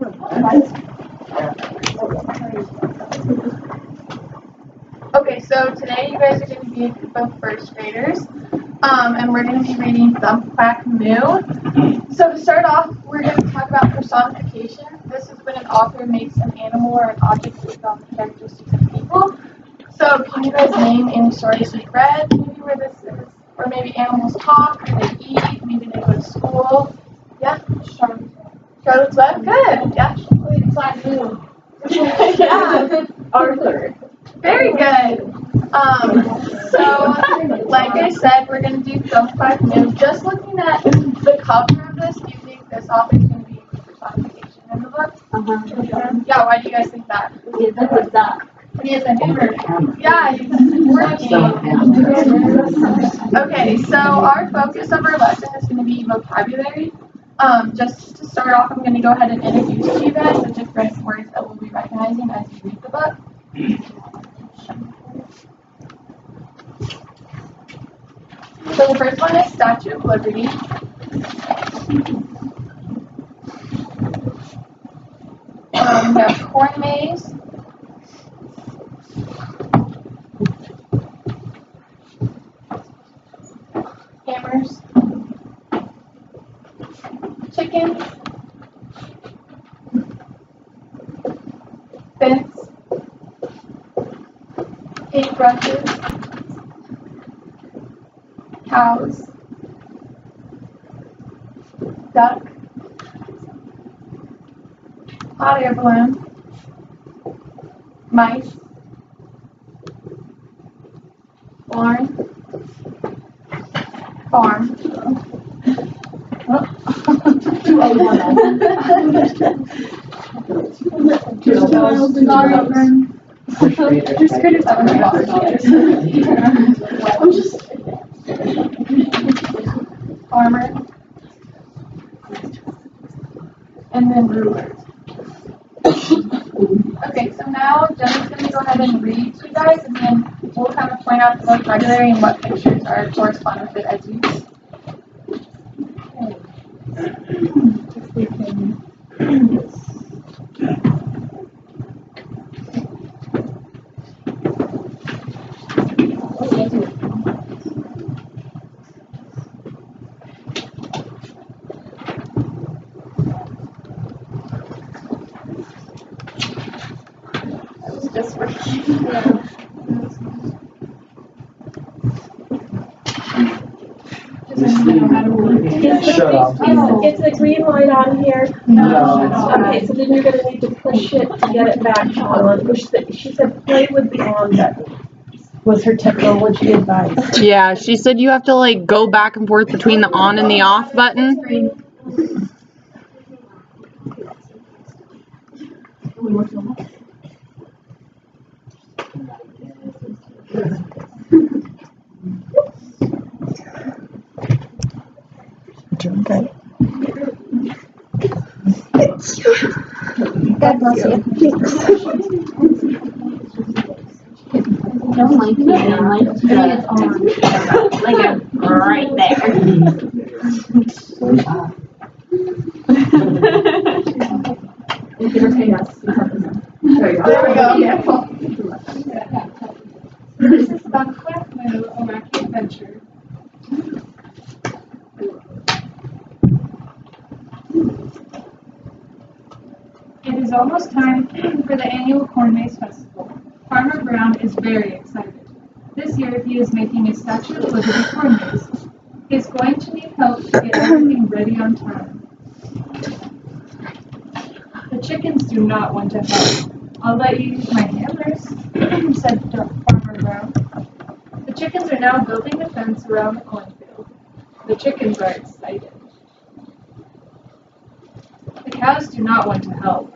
Okay, so today you guys are going to be a group of first graders, and we're going to be reading Thump Quack Moo. So to start off, we're going to talk about personification. This is when an author makes an animal or an object based on the characteristics of people. So can you guys name any stories you've read, maybe where this is, or maybe animals talk, or they eat, maybe they go to school? Yeah? Charlotte's Web? Good, yeah. Yeah. Arthur. Very good. So, like I said, we're going to do Thump Quack Moo. Just looking at the cover of this, do you think this author is going to be the personification in the book? Yeah, why do you guys think that? He is a duck. He is a hammer. Yeah, he's working. Okay, so our focus of our lesson is going to be vocabulary. Just to start off, I'm going to go ahead and introduce to you guys the different words that we'll be recognizing as you read the book. So the first one is Statue of Liberty. We have corn maze. Hammers. Chickens. Fence. Paintbrushes. Cows. Duck. Hot air balloon. Mice. Barn. Farm. Farmer. And then ruler. Okay, so now Jenna's going to go ahead and read to you guys, and then we'll kind of point out the vocabulary and what pictures are correspond with it as you just for Shut up. Is the green light on here? No. Okay, so then you're going to need to push it to get it back on. She said play with the on button was her technology advice. Yeah, she said you have to like go back and forth between the on and the off button. Okay. God bless you. Don't like it. I like it. It's on. Like I'm right there. There we go. Yeah. This is Thump Quack Moo, a wacky adventure. It is almost time for the annual Corn Maze Festival. Farmer Brown is very excited. This year he is making a Statue of Liberty corn maze. He is going to need help to get everything ready on time. The chickens do not want to help. I'll let you use my hammers, said Farmer Brown. The chickens are now building the fence around the cornfield. The chickens are excited. The cows do not want to help.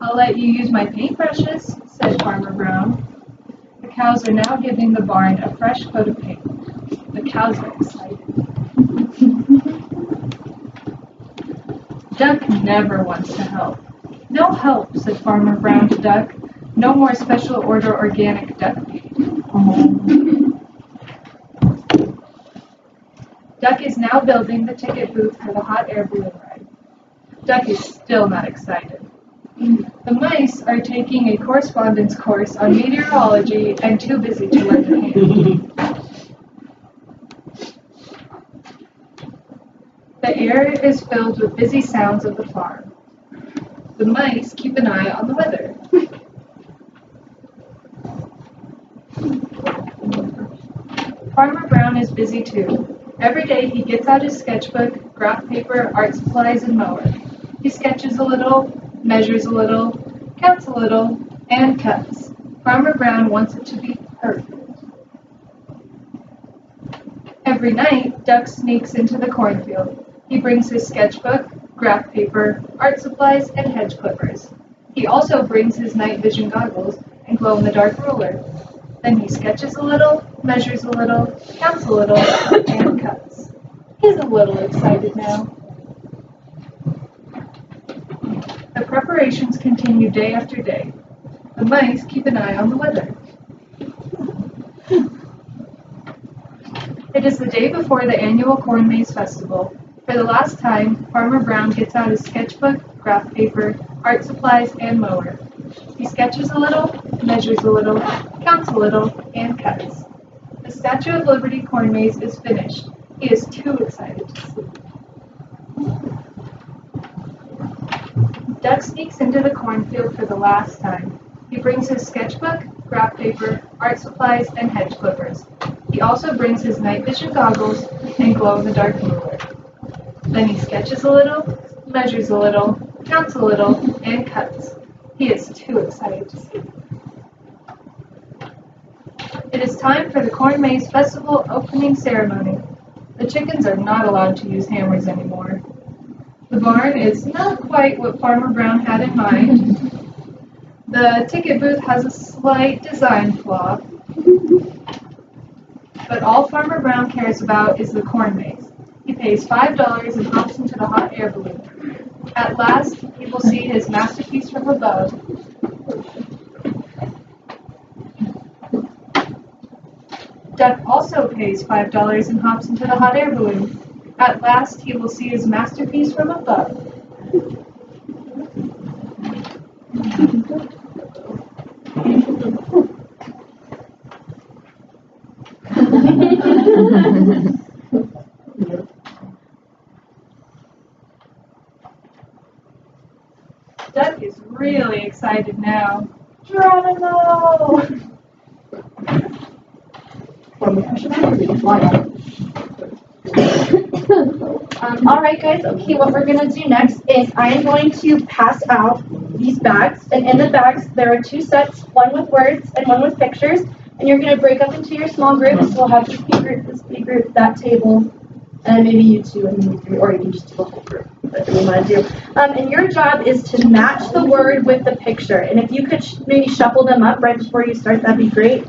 I'll let you use my paintbrushes, said Farmer Brown. The cows are now giving the barn a fresh coat of paint. The cows are excited. Duck never wants to help. No help, said Farmer Brown to Duck. No more special order organic duck feed. Duck is now building the ticket booth for the hot air balloon ride. Duck is still not excited. The mice are taking a correspondence course on meteorology and too busy to lend a hand. The air is filled with busy sounds of the farm. The mice keep an eye on the weather. Farmer Brown is busy too. Every day he gets out his sketchbook, graph paper, art supplies, and mower. He sketches a little, measures a little, counts a little, and cuts. Farmer Brown wants it to be perfect. Every night, Duck sneaks into the cornfield. He brings his sketchbook, graph paper, art supplies, and hedge clippers. He also brings his night vision goggles and glow-in-the-dark ruler. Then he sketches a little, measures a little, counts a little, and cuts. He's a little excited now. The preparations continue day after day. The mice keep an eye on the weather. It is the day before the annual Corn Maze Festival. For the last time, Farmer Brown gets out his sketchbook, graph paper, art supplies, and mower. He sketches a little, measures a little, counts a little, and cuts. The Statue of Liberty Corn Maze is finished. He is too excited to sleep. Duck sneaks into the cornfield for the last time. He brings his sketchbook, graph paper, art supplies, and hedge clippers. He also brings his night vision goggles and glow-in-the-dark ruler. Then he sketches a little, measures a little, counts a little, and cuts. He is too excited to sleep. It is time for the Corn Maze Festival opening ceremony. The chickens are not allowed to use hammers anymore. The barn is not quite what Farmer Brown had in mind. The ticket booth has a slight design flaw. But all Farmer Brown cares about is the corn maze. He pays $5 and hops into the hot air balloon. At last, he will see his masterpiece from above. Duck also pays $5 and hops into the hot air balloon. At last, he will see his masterpiece from above. Duck is really excited now. Geronimo! All right, guys. Okay, what we're gonna do next is I am going to pass out these bags, and in the bags there are two sets, one with words and one with pictures. And you're gonna break up into your small groups. We'll have this B group, that table, and maybe you two and you three, or you can just do the whole group, whatever you want to do. And your job is to match the word with the picture. And if you could maybe shuffle them up right before you start, that'd be great.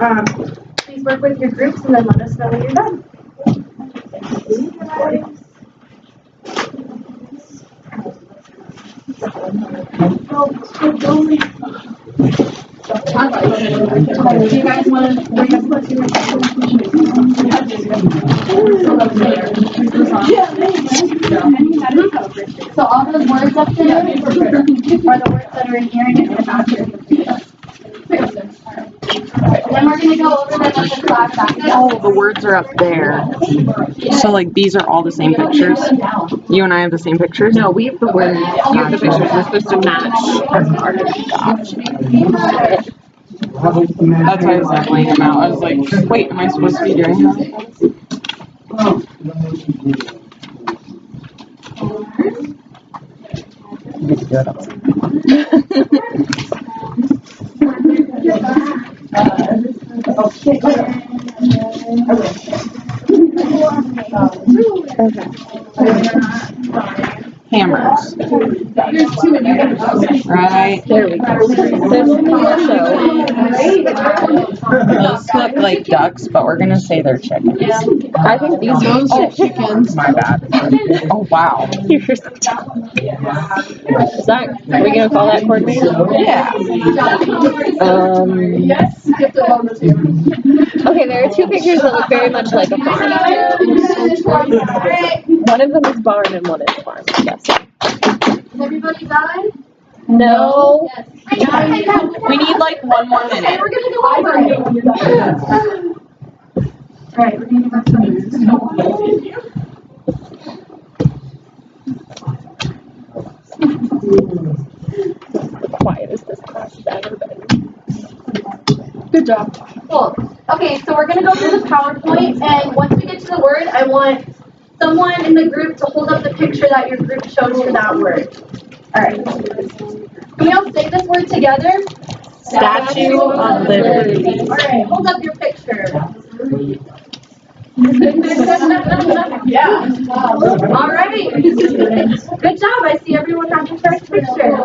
Please work with your groups and then let us know when you're done. Do you guys want to bring up what's your So all those words up there are the words that are in here and in the back here. And then we're going to go over them as a class action. Oh, the words are up there. So, like, these are all the same pictures? You and I have the same pictures? No, we have the words. You have the pictures. We're supposed to match as part of the option. That's why I was like laying them out. I was like, wait, am I supposed to be doing that? Hammers. Right. There we go. Those look like ducks, but we're gonna say they're chickens. I think these are chickens. My bad. Oh wow. You're so dumb. Is that, are we gonna call that corn maze? Yeah. Yes. Okay, there are two pictures that look very much like a farm. One of them is barn and one is farm, I guess. Is everybody done? No. We need like 1 more minute. We're gonna go over it. Alright, we're gonna give Quietest this class has ever been. Good job. Cool. Okay, so we're gonna go through the PowerPoint, and once we get to the word, I want someone in the group to hold up the picture that your group chose for that word. Alright. Can we all say this word together? Statue of Liberty. Alright, hold up your picture. Yeah. Alright. Good job. I see everyone has the correct picture.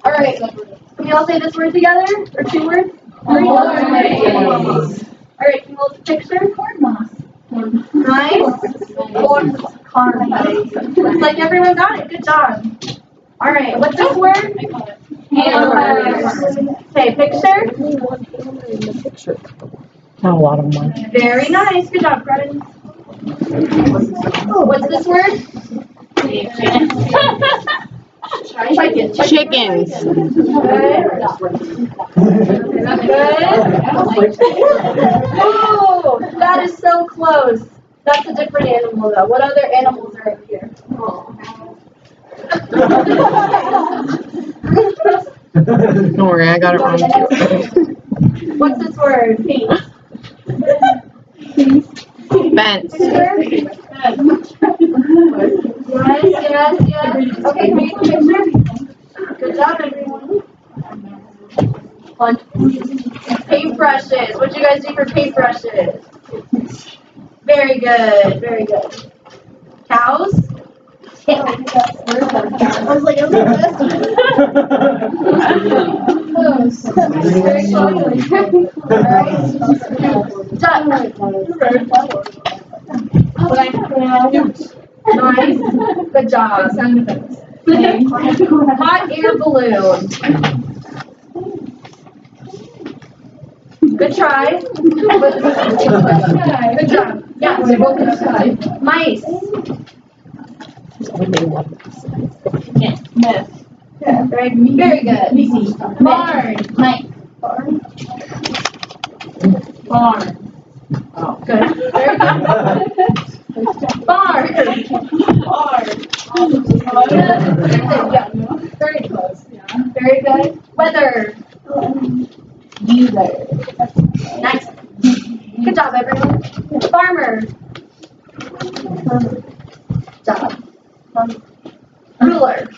Alright. Can we all say this word together? Or 2 words? 3 words. Alright, can you hold the picture? Corn moss. Nice. Corn. Looks like everyone got it. Good job. Alright, what's this word? Hammers. Okay, picture. Not a lot of them. Very nice. Good job, Brennan. What's this word? Chickens. Good. Oh, that is so close. That's a different animal, though. What other animals are up here? Don't worry, I got it wrong too. What's this word? Paint. Fence. Yes. Okay, can we get the picture? Good job, everyone. Paintbrushes. What'd you guys do for paintbrushes? Very good. Cows? I was like, okay, very close. Duck. Nice. Good job. Hot air balloon. Good try. Good job. Yeah, we both good try. Mice. Myth. Yeah, very good. Barn. Mike. Barn. Good. Very good. Barn. Very close. Very good. Weather. Nice. Good job, everyone. Farmer. Good job. Ruler.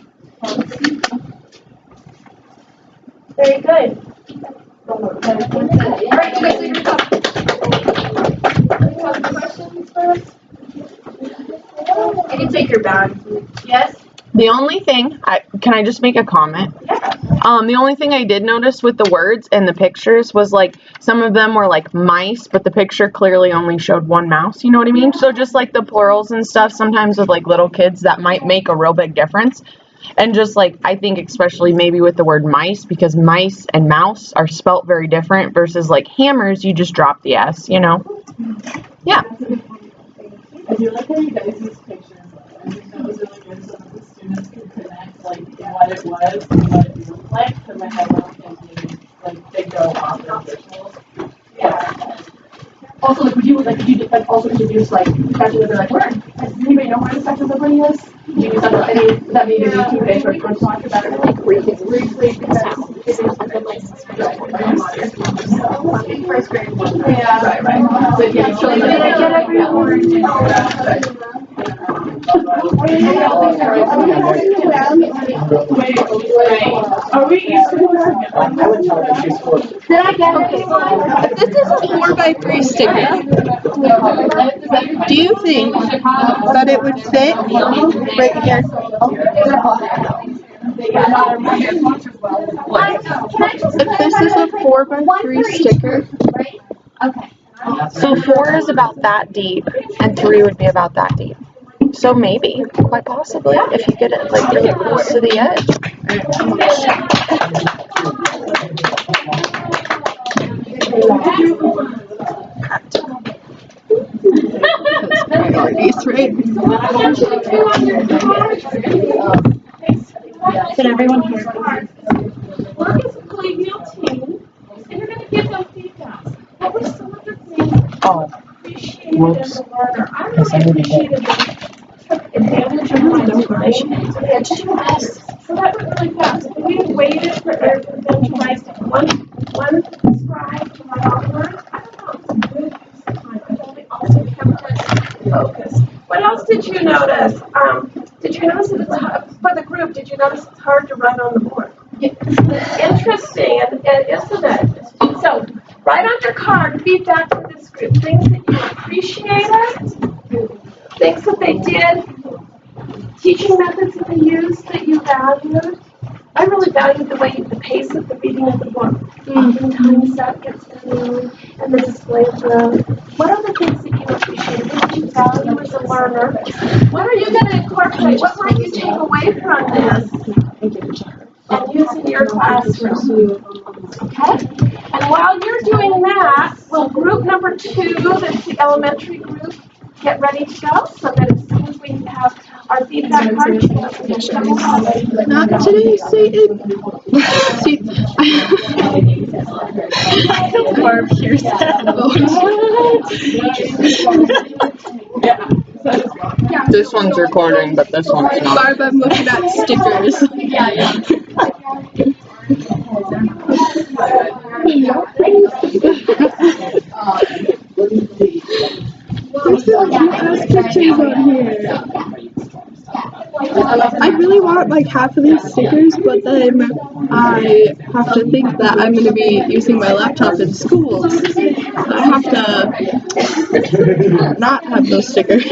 Very good. All right, you guys do your job. Any other questions for us? You can take your bag. Yes? The only thing, can I just make a comment? Yeah. The only thing I did notice with the words and the pictures was like some of them were like mice, but the picture clearly only showed 1 mouse. You know what I mean? So just like the plurals and stuff, sometimes with like little kids, that might make a real big difference. And just like, I think especially maybe with the word mice, because mice and mouse are spelt very different versus like hammers, you just drop the S, you know? Yeah. I do like how you guys use pictures. I think that was really good so that the students could connect like what it was and what it looked like. Because I had one thinking like they go off their visuals. Yeah. Also, like, would you also introduce like Statue of Liberty? Like, where? Does anybody know where the Statue of Liberty is? Do you use that? That maybe be too big for a first talk about it? Like briefly, because it is like first grade. Yeah. Right. But yeah, so like, Are we used to I would tell her she's full. Did I get it? This is a 4x3 sticker. Do you think that it would fit right here? If this is a 4x3 sticker. Okay. So 4 is about that deep and 3 would be about that deep. So maybe, quite possibly, if you get it like really close to the edge. Priorities, right? Did everyone hear? Work as a collegial team, and you're going to give them feedback. What were some of the things Oh, appreciated whoops. as a learner? I Yes, I really did that. appreciated that you took advantage of my information. So that went really fast. If we waited for them to write one scribe to write all the words, I don't know, it's a good use of time. It only also kept us focused. What else did you notice? Did you notice that it's hard, for the group, did you notice it's hard to write on the board? Interesting, and isn't it? So, write on your card feedback for this group. Things that you appreciated, things that they did, teaching methods that they used that you valued. I really valued the pace of the reading of the book. Oftentimes that gets through, and the display of the. What are the things that you appreciate? What did you value as a learner? What are you going to incorporate? What might you take away from this and use in your classroom? Okay? And while you're doing that, will group number 2, that's the elementary group, get ready to go so that as soon as we have our feedback card, Not today, Satan. See, Barb hears that. This one's recording, but this one's not. Barb, I'm looking at stickers. There's like cute-ass pictures on here. I really want like half of these stickers, but then I have to think that I'm going to be using my laptop in school. So I have to not have those stickers.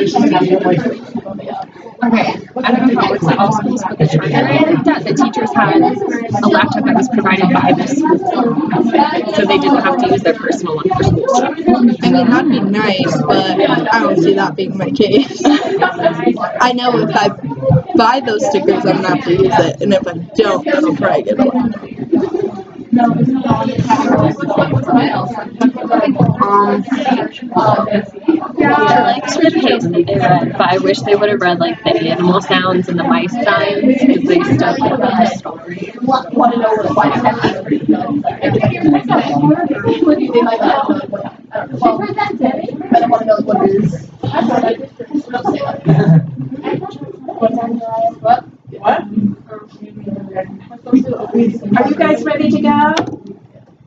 Okay, I don't know how it works at all schools, but the charter that the teachers had a laptop that was provided by the school, so they didn't have to use their personal one for school stuff. I mean, that'd be nice, but I don't see that being my case. I know if I buy those stickers, I'm gonna have to use it, and if I don't, then I'll probably get one. I liked the page that they read, but I wish they would have read like the animal sounds and the mice signs because they still could have the story. Are you guys ready to go?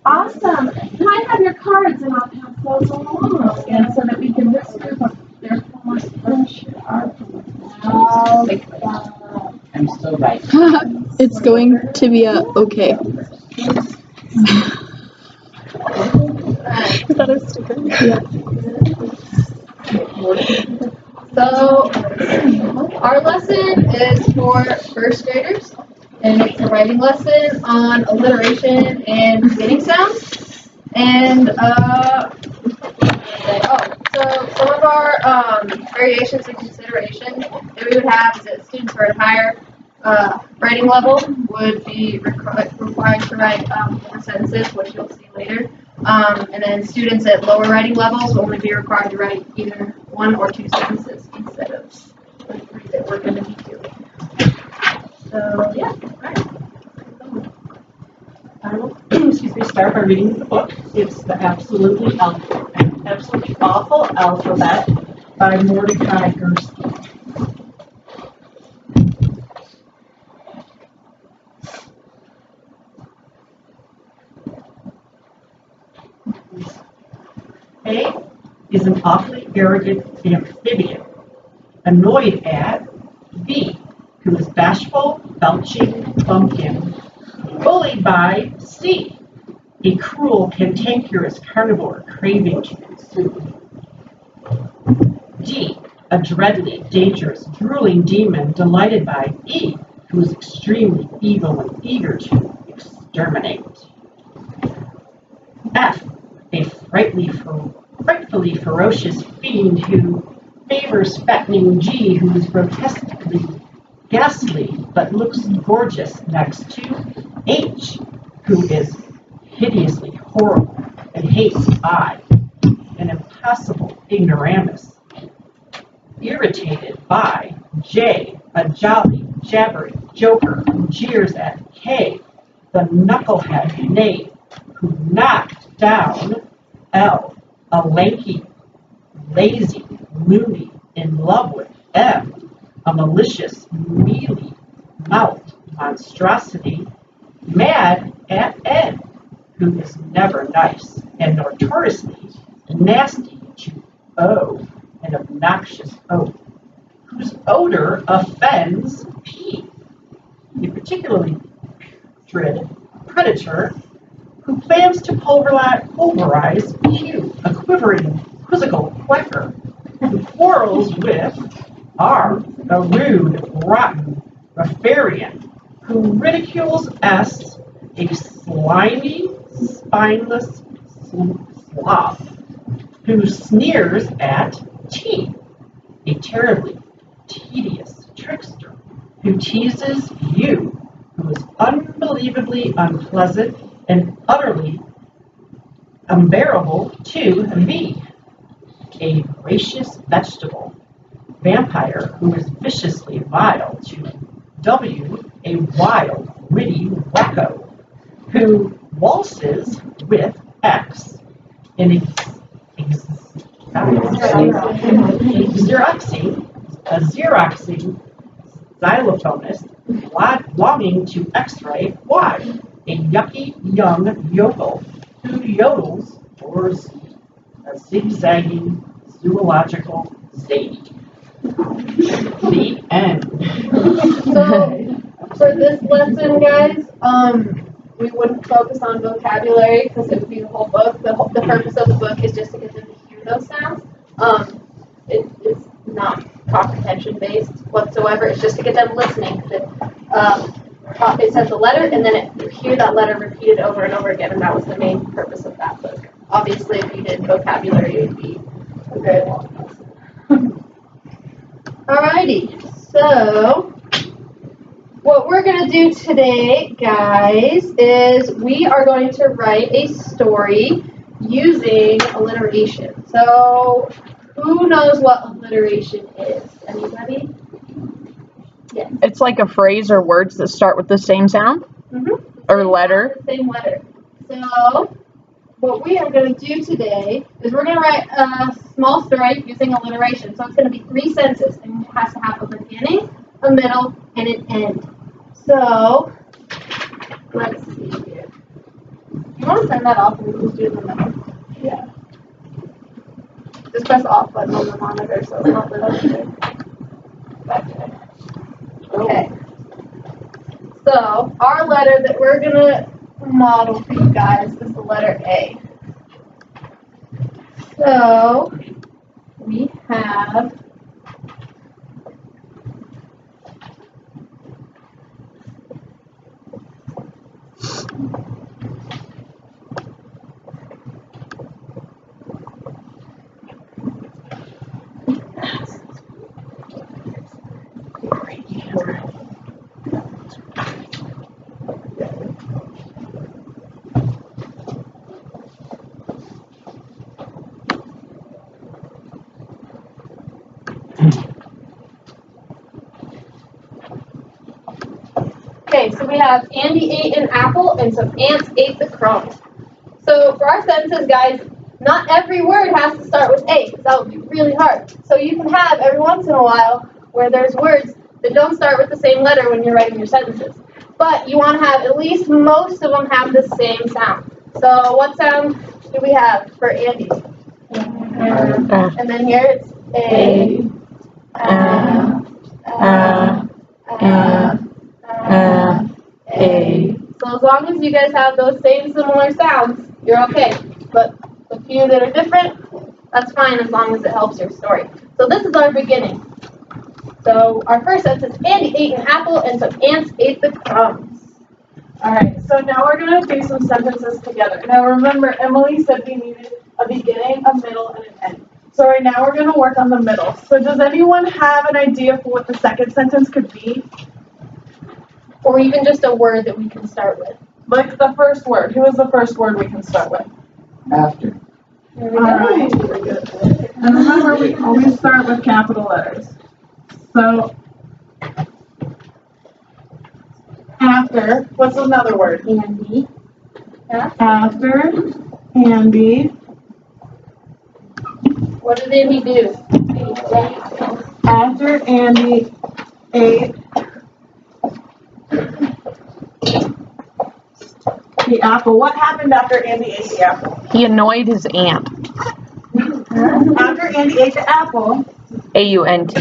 Awesome. Can I have your cards and I'll pass those along and so that we can this group of their I'm still right. It's going to be a okay. Is that a sticker? Yeah. So, our lesson is for first graders, and it's a writing lesson on alliteration and beginning sounds. And, so some of our variations and considerations that we would have is that students who are at higher writing level would be required to write more sentences, which you'll see later. And then students at lower writing levels will only be required to write either 1 or 2 sentences instead of the 3 that we're going to be doing. So, yeah. I will, start by reading the book. It's the Absolutely Awful Alphabet by Mordecai Gursky. A is an awfully arrogant amphibian, annoyed at B, who is bashful, belching bumpkin, bullied by C, a cruel, cantankerous carnivore craving to consume. D, a dreadly, dangerous, drooling demon delighted by E, who is extremely evil and eager to exterminate. F, a frightfully ferocious fiend who favors fattening G, who is grotesquely ghastly but looks gorgeous next to H, who is hideously horrible and hates I, an impossible ignoramus. Irritated by J, a jolly, jabbering, joker who jeers at K, the knucklehead knave who knocked down L, a lanky, lazy, loony, in love with M, a malicious, mealy-mouthed monstrosity, mad at N, who is never nice and notoriously nasty to O, an obnoxious O, whose odor offends P, a particularly putrid predator who plans to pulverize Q, a quivering, quizzical quacker who quarrels with R, a rude, rotten Raffarian who ridicules S, a slimy, spineless slob who sneers at T, a terribly tedious trickster who teases U, who is unbelievably unpleasant and utterly unbearable to V, a voracious vegetable vampire who is viciously vile to W, a wild, witty wacko who waltzes with X in Xeroxing xylophonist longing to X-ray Y, a yucky young yokel who yodels or a zigzagging zoological zadie. The end. So for this lesson, guys, we wouldn't focus on vocabulary because it would be the whole book. The purpose of the book is just to get them to hear those sounds. It's not comprehension based whatsoever. It's just to get them listening. It says a letter, and then you hear that letter repeated over and over again, and that was the main purpose of that book. Obviously, if you did vocabulary, it would be a very long lesson. Alrighty, so what we're going to do today, guys, is we are going to write a story using alliteration. So, who knows what alliteration is? Anybody? Yes. It's like a phrase or words that start with the same sound or letter. Same letter. So, what we are going to do today is we're going to write a small story using alliteration. So it's going to be 3 sentences, and it has to have a beginning, a middle, and an end. So, let's see here. You want to turn that off and we can just do it in the middle? Yeah. Just press the off button on the monitor so it's not lit up here. Okay. So, our letter that we're going to model for you guys is the letter A. So, we have okay, so we have Andy ate an apple and some ants ate the crumbs. So for our sentences, guys, not every word has to start with A, because that would be really hard. So you can have every once in a while where there's words that don't start with the same letter when you're writing your sentences. But you want to have at least most of them have the same sound. So what sound do we have for Andy? And then here it's A. A. So as long as you guys have those same similar sounds, you're okay. But the few that are different, that's fine as long as it helps your story. So this is our beginning. So our first sentence is Andy ate an apple and some ants ate the crumbs. Alright, so now we're going to do some sentences together. Now remember, Emily said we needed a beginning, a middle, and an end. So right now we're going to work on the middle. So does anyone have an idea for what the second sentence could be? Or even just a word that we can start with. Like the first word. Who is the first word we can start with? After. There we go. Alright. And remember, we always start with capital letters. So, After, what's another word? Andy. After Andy. What did Andy do? After Andy ate the apple. What happened after Andy ate the apple? He annoyed his aunt. After Andy ate the apple, AUNT.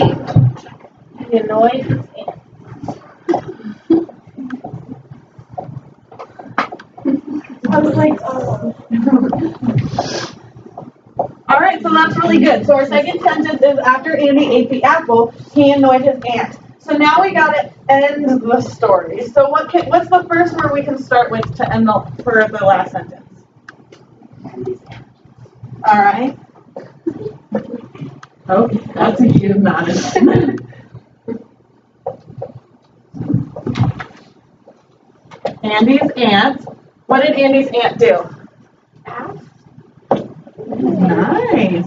He annoyed his aunt. I was like, oh. All right, so that's really good. So our second sentence is after Andy ate the apple, he annoyed his aunt. So now we gotta end the story. So what's the first word we can start with to end for the last sentence? All right. Oh, that's a cute nodded. Andy's aunt. What did Andy's aunt do? Nice.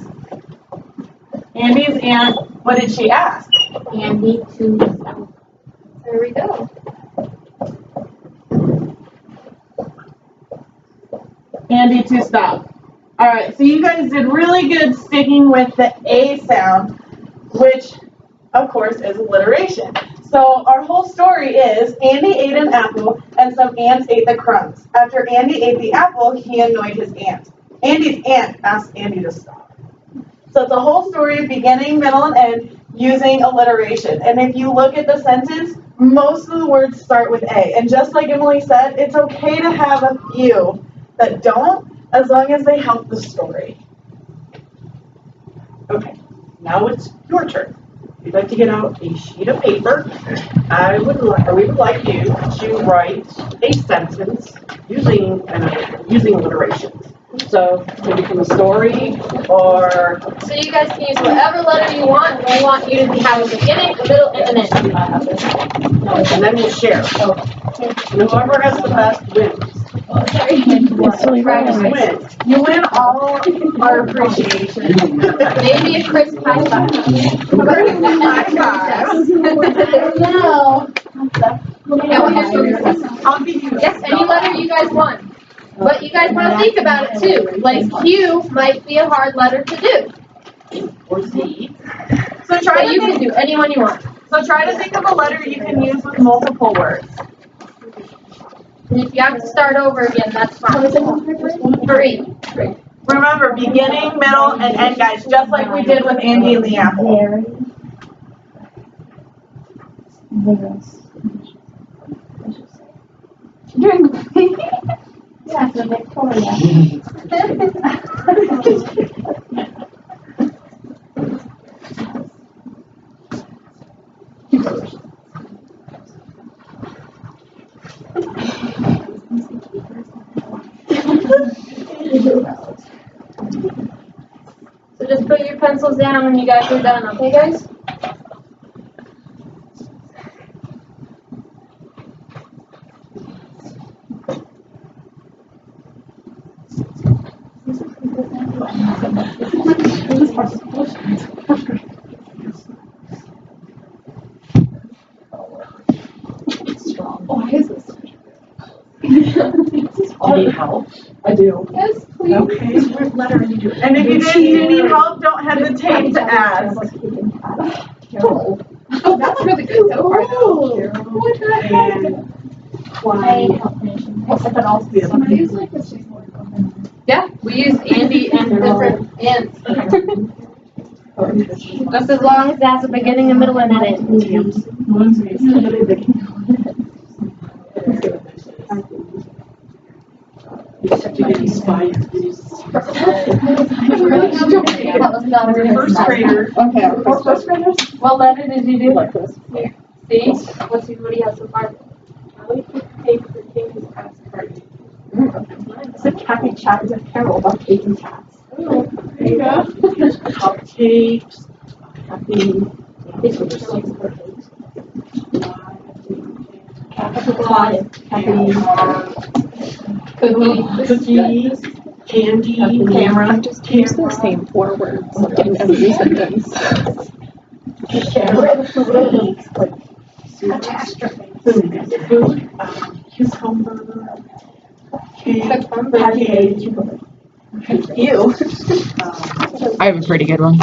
Andy's aunt, what did she ask? Andy to stop. There we go. Andy to stop. All right, so you guys did really good sticking with the A sound, which, of course, is alliteration. So our whole story is Andy ate an apple and some ants ate the crumbs. After Andy ate the apple, he annoyed his aunt. Andy's aunt asked Andy to stop. So it's a whole story, beginning, middle, and end, using alliteration. And if you look at the sentence, most of the words start with A. And just like Emily said, it's okay to have a few that don't, as long as they help the story. Okay, now it's your turn. If you'd like to get out a sheet of paper, we would like you to write a sentence using alliteration. So it can become a story, or So you guys can use whatever letter you want. We want you to have a beginning, a middle, and an end. and then we'll share. And whoever has the best wins. Wins. You win all our appreciation. Maybe a crisp high five. I'll give you Yes, any letter you guys want. But you guys want to think about it too. Like Q might be a hard letter to do. or Z. But you can do any one you want. So try to think of a letter you can use with multiple words. And if you have to start over again, that's fine. 3. Remember, beginning, middle, and end, guys, just like we did with Andy and the apple. Yeah, so Victoria. So just put your pencils down when you guys are done, okay guys? Why is this? Do you need help? I do. Yes, please. Okay. What letter did you do? And if you need help, don't hesitate to ask. Oh, that's really good so far. Yeah, we use Andy and different ends. Just as long as it has a beginning, a middle, and an end. You just have to get inspired. That was not a really First grader. Okay, for first graders? What letter did you do? Like this. Here. See? What do you have so far? It's a Kathy chat is a carol about cake and cats. There you go. Cupcakes. Happy. Cookies. Candy. Camera. I just use the same 4 words in every sentence. Catastrophe. Food, cucumber, cabbage. Ew. I have a pretty good one.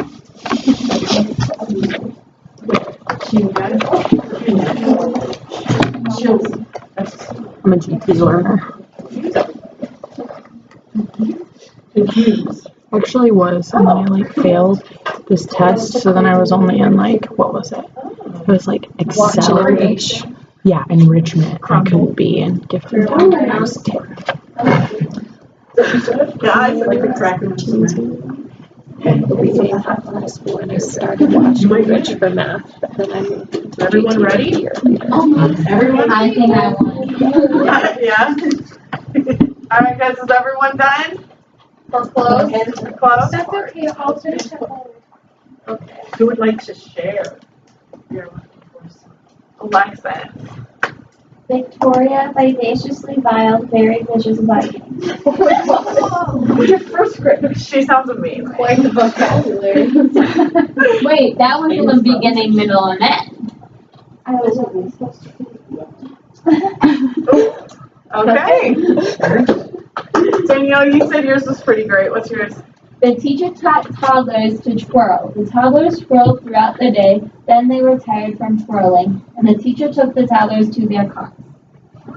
I'm a GT learner. Actually was, and then I like failed this test, so then I was only in like, what was it? It was like Excel. Yeah, enrichment. I couldn't be in gifted talent. I was terrible. Guys, I like the cracker. When I started watching Rich for math, but then I moved into Everyone ready? Everyone? I think I won. Yeah. All right, guys, is everyone done? Or close? Close? That's okay, I'll finish it all. Okay. Who would like to share? Alexa. Victoria vidaciously viled very vicious Vikings. Your first grade. She sounds amazing. Quite the vocabulary. Wait, that was in the beginning, middle, and end. I was only supposed to. Okay. Danielle, you said yours was pretty great. What's yours? The teacher taught toddlers to twirl. The toddlers twirled throughout the day, then they were tired from twirling, and the teacher took the toddlers to their cars.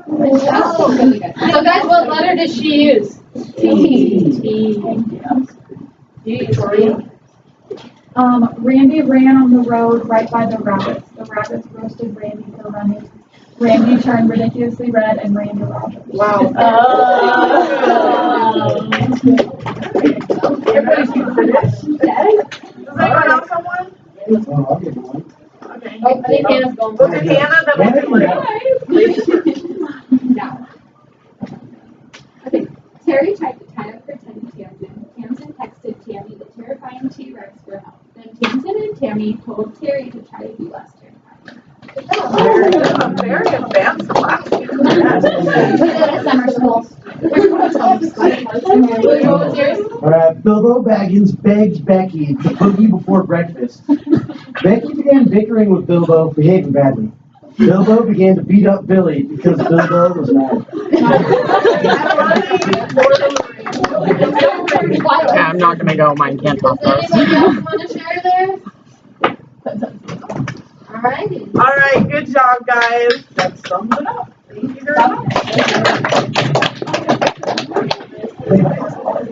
Oh, really good. So guys, what letter did she use? T. Victoria. Randy ran on the road right by the rabbits. The rabbits roasted Randy for running. Randy turned ridiculously red and ran to Roger. Wow. Everybody's finished. Does anyone else have one? I'll give you one. Okay. Oh, I think Hannah's going. Look at Hannah, then we'll do Now, okay. Terry tried to tie up for Tamsin. Tamsin texted Tammy the terrifying T-Rex for help. Then Tamsin and Tammy told Terry to try to be less terrifying. Very advanced class. We did it at summer school. What was yours? Bilbo Baggins begged Becky to boogie before breakfast. Becky began bickering with Bilbo, behaving badly. Bilbo began to beat up Billy because Bilbo was mad. Yeah, I'm not gonna go. Mine can't top Does those. anybody else want to share theirs? Alrighty. All right, good job, guys. That sums it up. Thank you very much.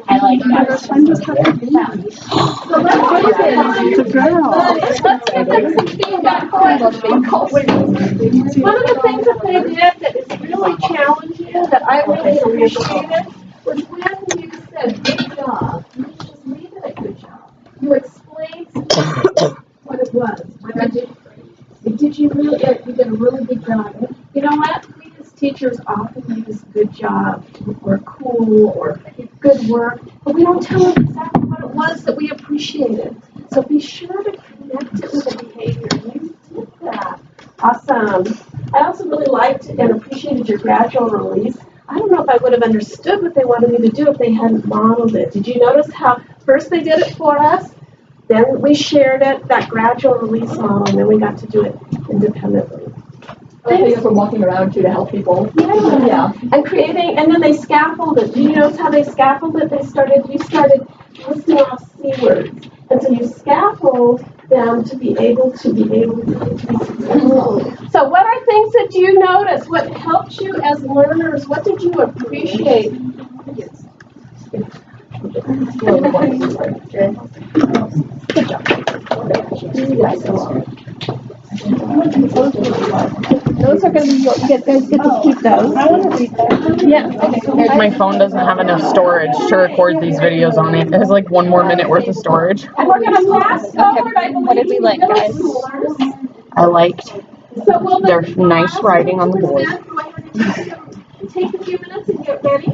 I like that. I'm just happy to be here. It's a girl. One of the things that they did that is really challenging, that I really appreciated, was when you said good job, you didn't just leave it at good job. You explained what it was. Did you really, you did a really good job. You know what? We as teachers often use good job or cool or good work, but we don't tell them exactly what it was that we appreciated. So be sure to connect it with a behavior. You did that. Awesome. I also really liked and appreciated your gradual release. I don't know if I would have understood what they wanted me to do if they hadn't modeled it. Did you notice how first they did it for us, then we shared it, that gradual release model, and then we got to do it independently. Thanks for walking around too to help people. Yeah. And creating, and then they scaffolded. Do you notice how they scaffolded? You started listing off C words. And so you scaffold them to be able to be successful. So what are things that you notice? What helped you as learners? What did you appreciate? Those are going to be yours. You guys get to keep those. I want to read them. Yeah. Okay. My phone doesn't have enough storage to record these videos on it. It has like 1 more minute worth of storage. And we're going to fast forward, I believe. What did we like, guys? I liked So we'll their nice writing on the board. Take a few minutes and get ready.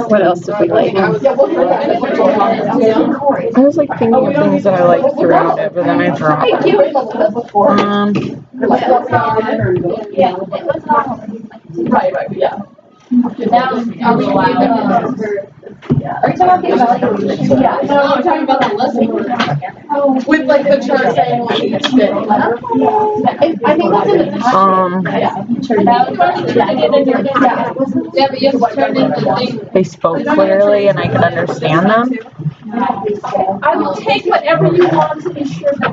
What else did we like? I was like thinking of things that I liked throughout it, but then I dropped. Yeah, it was all. Right, yeah. Now, are we talking about evaluation? Yeah, no, we're talking about the lesson. With like the chart saying what we did. I think that's in the. Yeah, but you have to turn in the thing. They spoke clearly and I could understand them. I will take whatever you want to be sure that.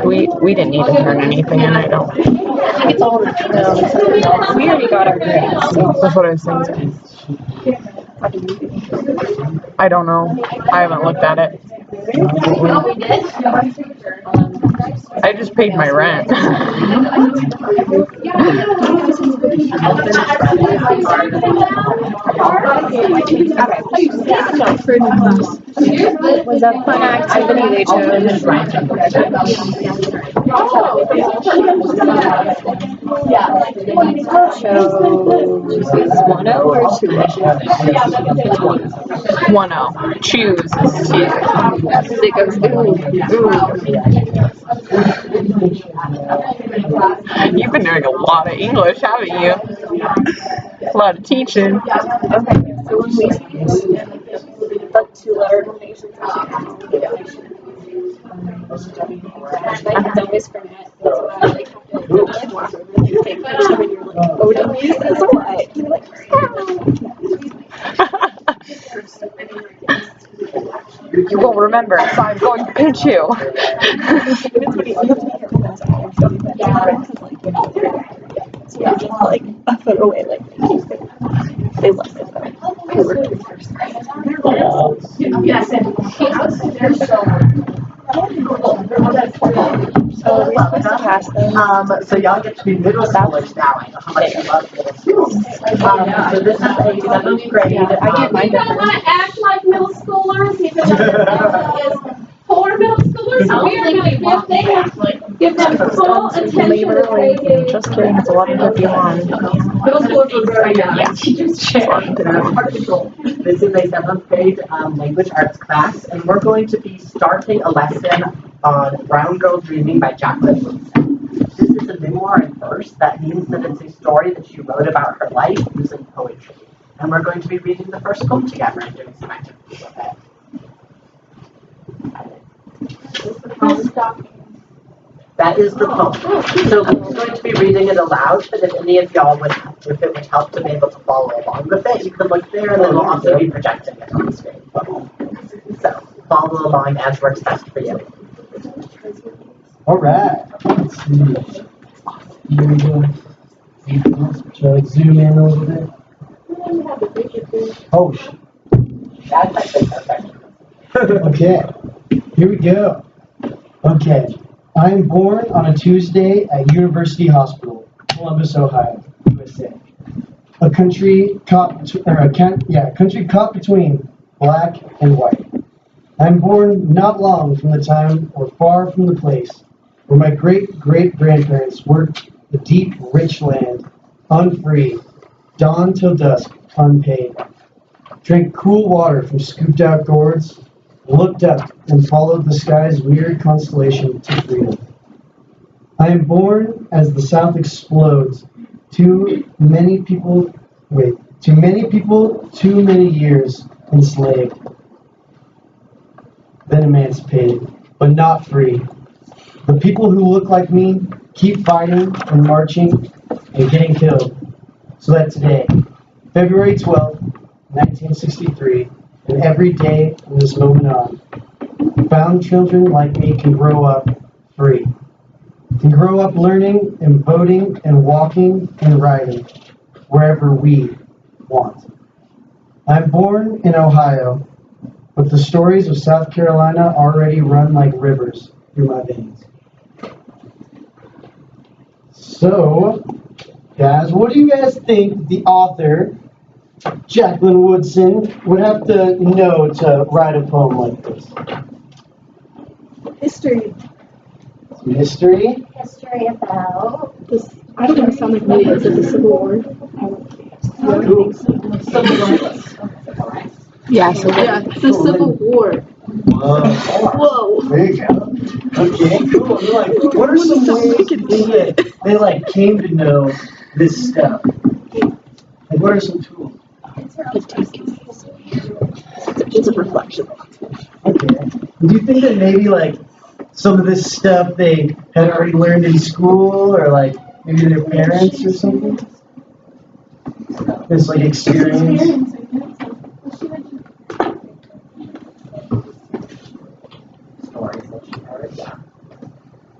We didn't need to turn anything in, I don't. I think it's all in the we already got our grades. So. That's what I was thinking. I don't know. I haven't looked at it. I just paid my rent. Was a fun activity they chose. Chose 1-0 or 2-0? 1-0. Choose. It goes, You've been doing a lot of English, haven't you? A lot of teaching. Okay, so when we use the 2-letter donations, I always forget. That's why I like have to walk over and take pictures when you're like, oh, don't use this or what? You're like, You won't remember, so I'm going to pinch you. So yeah, just like a foot away, like they love it though. We were in first grade. Yes, and they're so. So we're supposed to pass them. So y'all get to be middle schoolers now. I know how much you love middle school. So this is a 7th grade. I get mine. You don't want to act like middle schoolers, even though is for middle schoolers. We are going to give them full attention. Just kidding, it's 11:51. Middle schoolers are very young. Teachers share. This is a 7th grade language arts class, and we're going to be starting a lesson on Brown Girl Dreaming by Jacqueline Woodson. This is a memoir in verse. That means that it's a story that she wrote about her life using poetry. And we're going to be reading the first poem together and doing some activities with it. That is the poem. So we're going to be reading it aloud, but if any of y'all would, if it would help to be able to follow along with it, you could look there and then we'll also be projecting it on the screen. So follow along as works best for you. All right. Let's see. Here we go. Shall I zoom in a little bit? Oh, That's actually perfect. okay. Here we go. Okay. I am born on a Tuesday at University Hospital, Columbus, Ohio, USA. A country caught between black and white. I'm born not long from the time or far from the place where my great-great-grandparents worked the deep, rich land, unfree, dawn till dusk, unpaid. Drank cool water from scooped-out gourds, looked up and followed the sky's weird constellation to freedom. I am born as the South explodes. Too many people, too many years enslaved. Then emancipated, but not free. The people who look like me keep fighting and marching and getting killed. So that today, February 12th, 1963, and every day from this moment on, found children like me can grow up free. Can grow up learning and voting and walking and riding wherever we want. I'm born in Ohio, but the stories of South Carolina already run like rivers through my veins. So, guys, what do you guys think the author, Jacqueline Woodson, would have to know to write a poem like this? History. History? History about. This, I don't even sound like me. Is it the Civil War? Yeah, so Yeah, the Civil War. Whoa. There you go. Okay, cool. They're like, what are some ways you think that they like came to know this stuff? Like, what are some tools? It's a reflection. Okay. Do you think that maybe like some of this stuff they had already learned in school, or like maybe their parents or something? This like experience.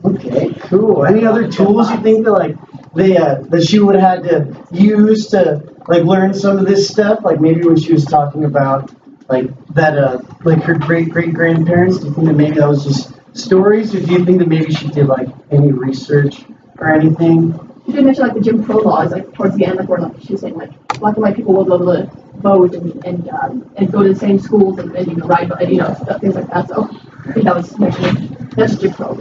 Okay, cool. Any other tools you think that like that she would have had to use to like learn some of this stuff? Like maybe when she was talking about like that like her great grandparents. Do you think that maybe that was just stories, or do you think that maybe she did like any research or anything? You did mention like the Jim Crow laws, like towards the end, like where like she was saying like black and white people will be able to vote and go to the same schools and you know ride stuff, things like that. So I think that was mentioned. That's Jim Crow.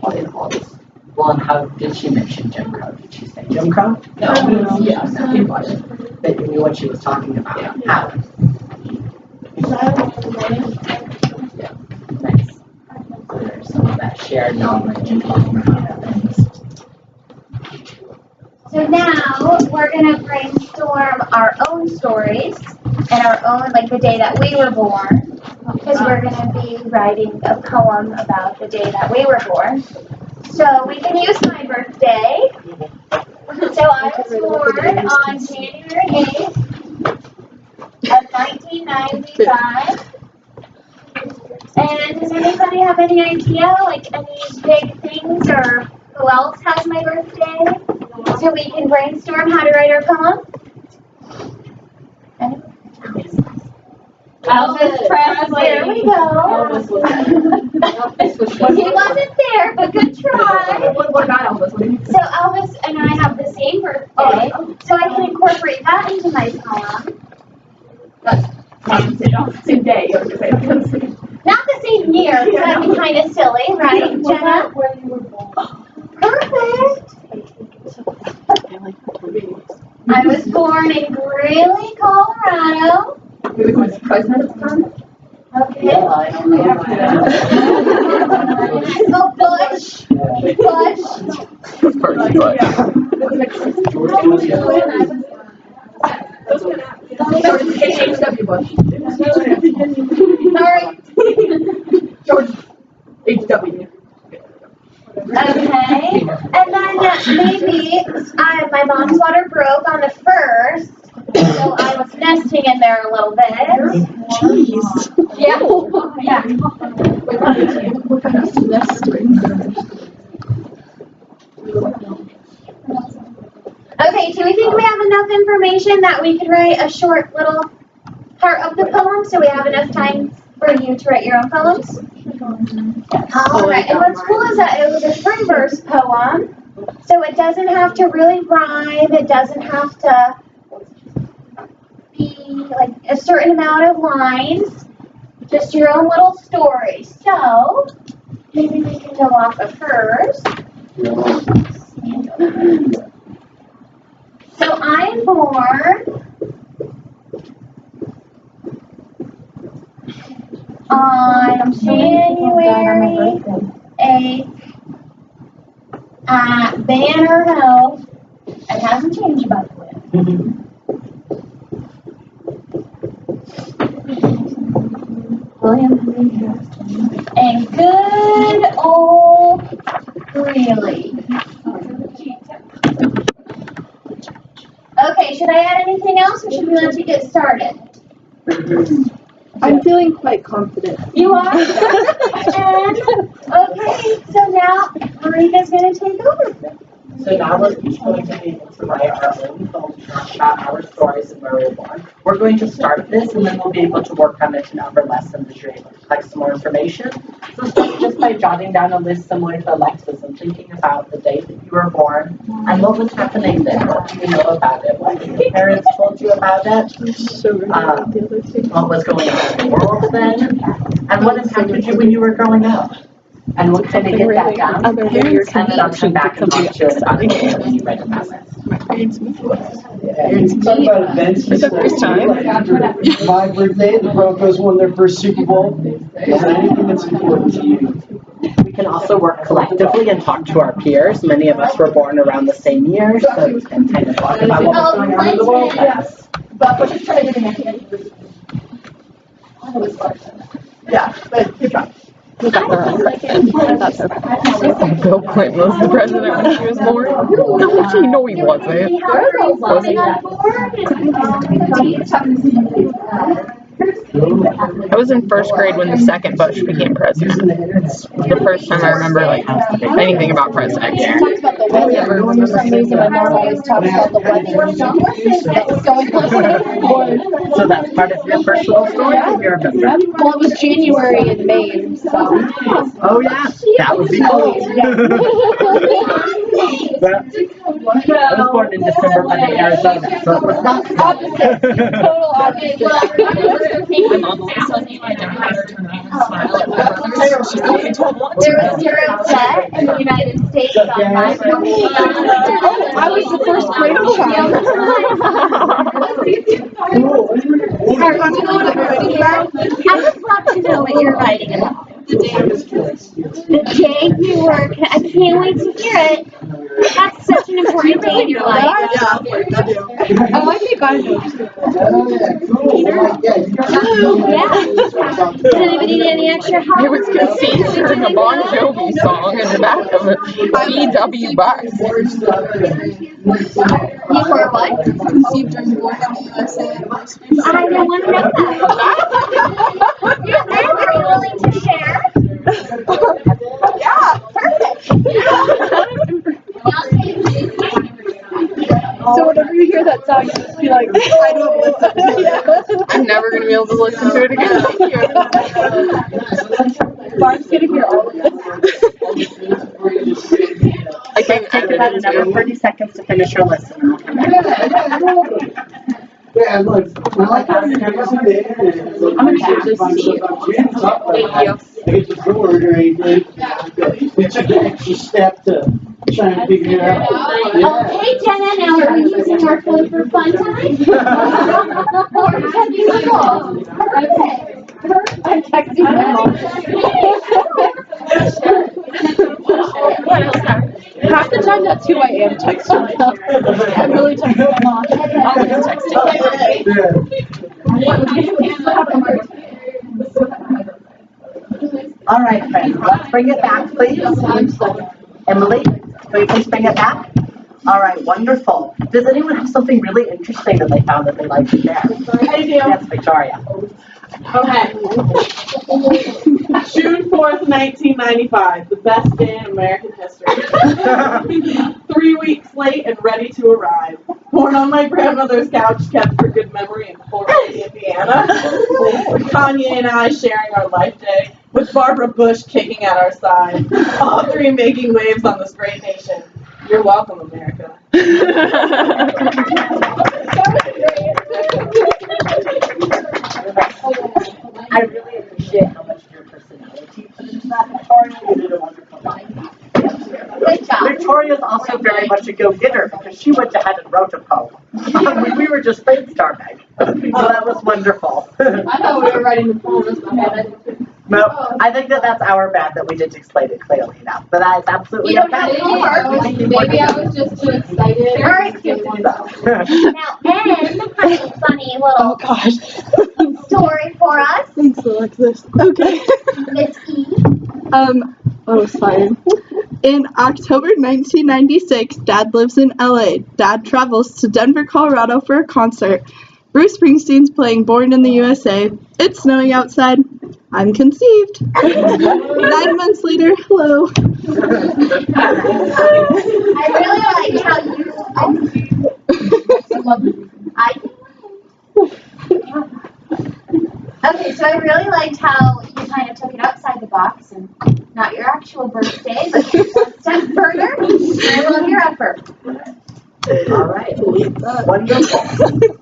All this. Well, and how did she mention Jim Crow? Did she say Jim Crow? No. Yeah. That you knew what she was talking about. Yeah. How? Nice. So there's some of that shared knowledge and talking about things. So now we're gonna brainstorm our own stories and our own, like the day that we were born, because we're gonna be writing a poem about the day that we were born. So we can use my birthday. So I was born on January 8th of 1995. And does anybody have any idea, like any big things, or who else has my birthday? So we can brainstorm how to write our poem? Elvis Presley. There we go. He wasn't there, but good try. What about Elvis? So Elvis and I have the same birthday, so I can incorporate that into my poem. That's same day. Not the same year, because that'd be kind of silly, right, Jenna? Where you were born. Perfect. I was born in Greeley, Colorado. You were the president at the time? Okay. Yeah, I don't know. Oh, Bush. Bush. H.W. Bush. Sorry. George H.W. Okay. And then maybe my mom's water broke on the 1st, so I was nesting in there a little bit. Jeez. Yeah. Yeah. What kind of nesting? Okay, do we think we have enough information that we can write a short little part of the poem, so we have enough time for you to write your own poems? All right, and what's cool is that it was a 3-verse poem, so it doesn't have to really rhyme, it doesn't have to be like a certain amount of lines, just your own little story. So, maybe we can go off of hers. So I'm born on January 8th at Banner Hill. It hasn't changed, by the way. And good old Greeley. Okay, should I add anything else, or should we let you get started? I'm feeling quite confident. You are? And, okay, so now Marika's going to take over. So now we're each going to be able to write our own poems about our stories and where we were born. We're going to start this, and then we'll be able to work on it in other lessons as you're able to collect some more information. So start just by jotting down a list similar to Alexa's and thinking about the day that you were born and what was happening there. What do you know about it? What your parents told you about it? What was going on in the world then? And what impacted you when you were growing up? And we'll kind of get that down, and then I'll come back and talk to you in about a day when you write about it. my parents moved to us. Talk about events. For the first time. My birthday, the Broncos won their first Super Bowl. Is there anything that's important to you? We can also work collectively and talk to our peers. Many of us were born around the same year, so we can kind of talk about what's going on in the world. Yes. But we're just trying to get Yeah, but good job. Bill Clinton was the president when she was born. No, he wasn't. I was in first grade when the second Bush became president. The first time I remember like anything about presidents. Talks about the weather. For some reason, my mom always talks about the weather. So that's part of your personal story that you remember? Well, it was January in Maine, so. Oh yeah, that would be cool. I was born in December, but in Arizona, so it was not Opposite. Total opposite. My mom always tells me I don't have to turn around and smile at my brothers. She's like, I don't want There was zero set in the United States on my birthday. I was the first grade child. I want to know what I'm writing about. I would love to know what you're writing about. The day you were, I can't wait to hear it. That's such an important day in your life. Yeah, oh, I think I know. Yeah. Does anybody need any extra help? I was conceived during a Bon Jovi song in the back of a VW bus. You were what? Conceived during the Born in the USA. I don't want to know that. Are you willing to share? Yeah, perfect. So whenever you hear that song, you just be like, I don't listen. I'm never going to be able to listen to it again. Barb's gonna hear all of this. I can't take about another 30 seconds to finish your list. Yeah, look, I like how you never see the internet. I'm gonna give this to you. Thank you. I get the board or anything. It took an extra step to try and figure it out. Okay, Jenna, now are we using our phone for fun time? Or texting people? Okay. I'm texting my mom. What else? Half the time that's who I am texting. I'm really texting my mom. I'll just text it. All right, friends, let's bring it back, please. Emily, can you please bring it back? All right, wonderful. Does anyone have something really interesting that they found that they'd like to share? I do. Yes, Victoria. Okay. June 4th, 1995, the best day in American history. 3 weeks late and ready to arrive. Born on my grandmother's couch, kept for good memory in Fort Wayne, Indiana. Kanye and I sharing our life day, with Barbara Bush kicking at our side. All three making waves on this great nation. You're welcome, America. I really appreciate how much your personality put into that, Victoria. You did a wonderful job. Good job. Victoria's also very much a go-getter because she went ahead and wrote a poem. We were just brainstorming. So that was wonderful. I thought we were writing the poem as my head. No, I think that's our bad that we didn't explain it clearly enough. But that is absolutely You don't okay. have to Maybe I was just too excited. All right. Now, Anne has a funny little story for us. Thanks, Alexis. Okay. It's E. Oh, sorry. In October 1996, Dad lives in LA. Dad travels to Denver, Colorado for a concert. Bruce Springsteen's playing Born in the USA. It's snowing outside. I'm conceived. 9 months later, hello. I really liked how you. Okay, so I really liked how you kind of took it outside the box and not your actual birthday, but one step further. I love your effort. All right. Wonderful.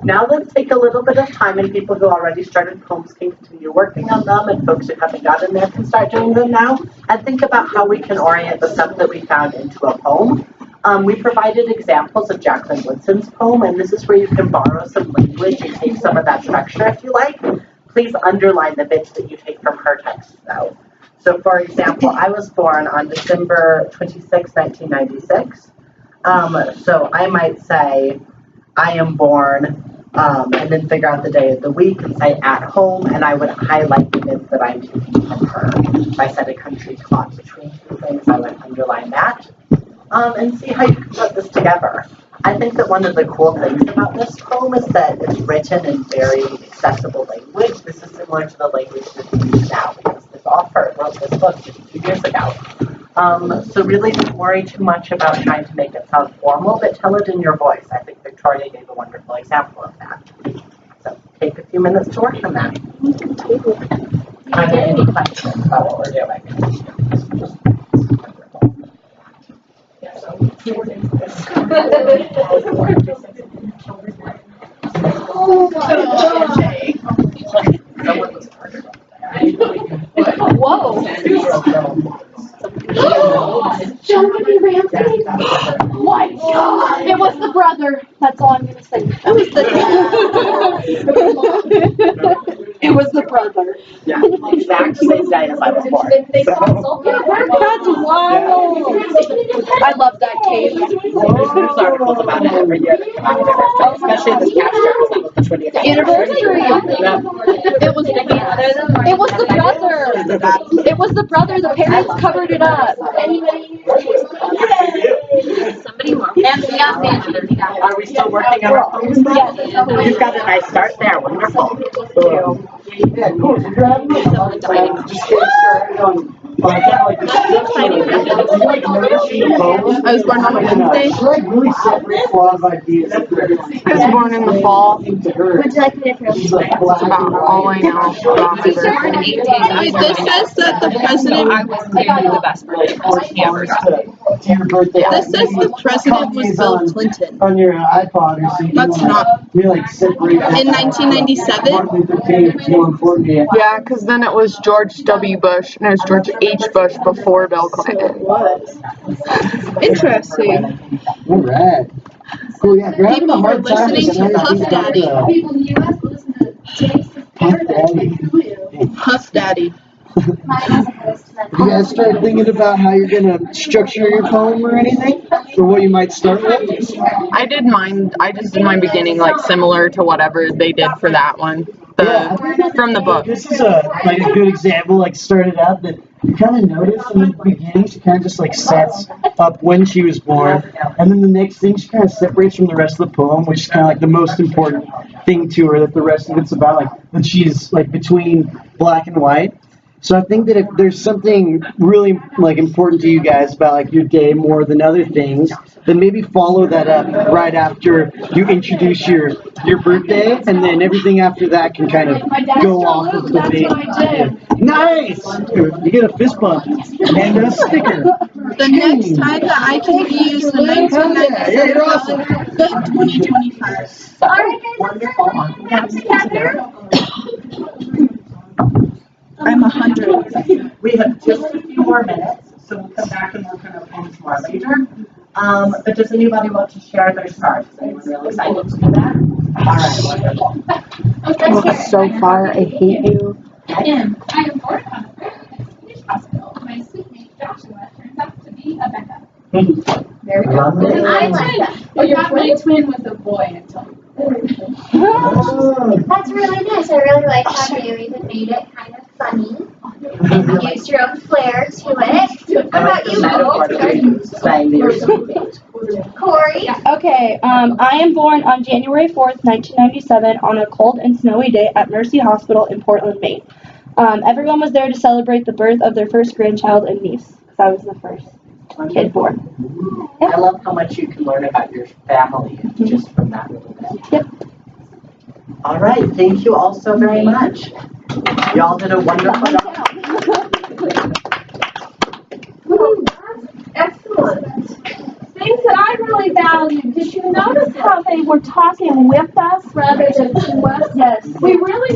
Now let's take a little bit of time, and people who already started poems can continue working on them, and folks who haven't gotten there can start doing them now, and think about how we can orient the stuff that we found into a poem. We provided examples of Jacqueline Woodson's poem, and this is where you can borrow some language and take some of that structure if you like. Please underline the bits that you take from her text, though. So, for example, I was born on December 26, 1996. So I might say, I am born, and then figure out the day of the week and say at home, and I would highlight the bits that I'm taking from her. If I said a country caught between two things, I would underline that. And see how you can put this together. I think that one of the cool things about this poem is that it's written in very accessible language. This is similar to the language that we use now, because this author wrote this book just a few years ago. So really don't worry too much about trying to make it sound formal, but tell it in your voice. I think Victoria gave a wonderful example of that. So take a few minutes to work on that. Are there any questions about what we're doing? Oh my God. Whoa. Somebody ran through. Oh my God. It was the brother. That's all I'm going to say. It was the It was the brother. Yeah, exact same day as I was born. That's wild. I love that cave. There's news articles about it every year that come out, especially this past year because that was the 20th Anniversary. Yeah. It was the brother. It was the brother. The parents covered it up. Somebody more. Are we still working on our poems? You've got a nice start there. Wonderful. Yeah, cool. If you're having just get started on I was born on a Wednesday. She like really separates a lot of ideas. I was born in the fall. Would you like me to throw She's like That's about all I know about my Born birthday. 8 days Wait, after this says that the president. I was clearly the best birthday present he ever got. To your birthday. This says the president was Bill Clinton. On your iPod or something. That's not. You like separate. In 1997? Martin Luther King is more important to you. Yeah, because then it was George W. Bush, and it was George H. Bush before Bill Clinton. Interesting. Alright. Cool, yeah, grab People a were hard time. listening to Puff Daddy. People in the U.S. listen to James Puff Daddy. Puff Daddy. You guys start thinking about how you're gonna structure your poem or anything? Or what you might start with? I did mine. I just did my beginning like similar to whatever they did for that one. From the book. This is a good example, like started out that you kind of notice in the beginning she kind of just like sets up when she was born, and then the next thing she kind of separates from the rest of the poem, which is kind of like the most important thing to her, that the rest of it's about, like that she's like between black and white. So I think that if there's something really like important to you guys about like your day more than other things, then maybe follow that up right after you introduce your birthday, and then everything after that can kind of go off of the main. Nice! You get a fist bump and a sticker. The next time that I can reuse the 1997 Yeah, you're awesome. calendar in 2025. I'm 100. We have just a few more minutes, so we'll come back and work on our poems more later. But does anybody want to share their start? Is anyone really excited to do that? All right, wonderful. So far, I hate you. I am born on a British hospital. My sweet name Joshua turns out to be a Becca. There we go. Lovely. I like that. Oh, you're my twin with a boy until. That's really nice. I really like how you even made it kind of funny. And you used your own flair to it. How about you, Corey? Okay, I am born on January 4th, 1997 on a cold and snowy day at Mercy Hospital in Portland, Maine. Everyone was there to celebrate the birth of their first grandchild and niece, because I was the first kid born. I love how much you can learn about your family just from that little bit. Yep. All right, thank you all so very much. Y'all did a wonderful job. Excellent. Things that I really valued. Did you notice how they were talking with us rather than to us? Yes. I really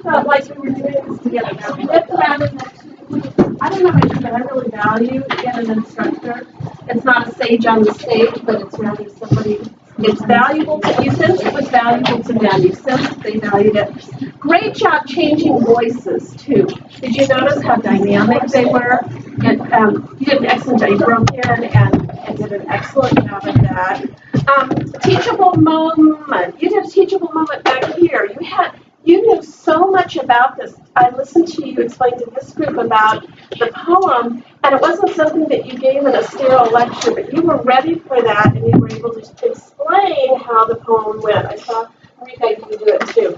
felt like we were doing this together. With rather than to. I don't know about you, but I really value being an instructor It's not a sage on the stage, but it's rather somebody. It's valuable to you since it was valuable to them. You sensed they valued it. Great job changing voices too. Did you notice how dynamic they were? And you did an excellent job. You broke in and did an excellent job of that. Teachable moment. You did a teachable moment back here. You knew so much about this. I listened to you explain to this group about the poem, and it wasn't something that you gave in a sterile lecture, but you were ready for that, and you were able to explain how the poem went. I saw Rita, you do it too.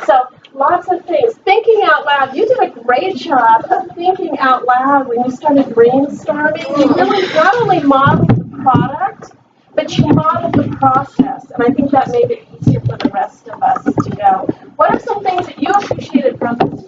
So lots of things. Thinking out loud. You did a great job of thinking out loud when you started brainstorming. You really not only modeled the product, but you modeled the process, and I think that made it easier for the rest of us to go. What are some things that you appreciated from this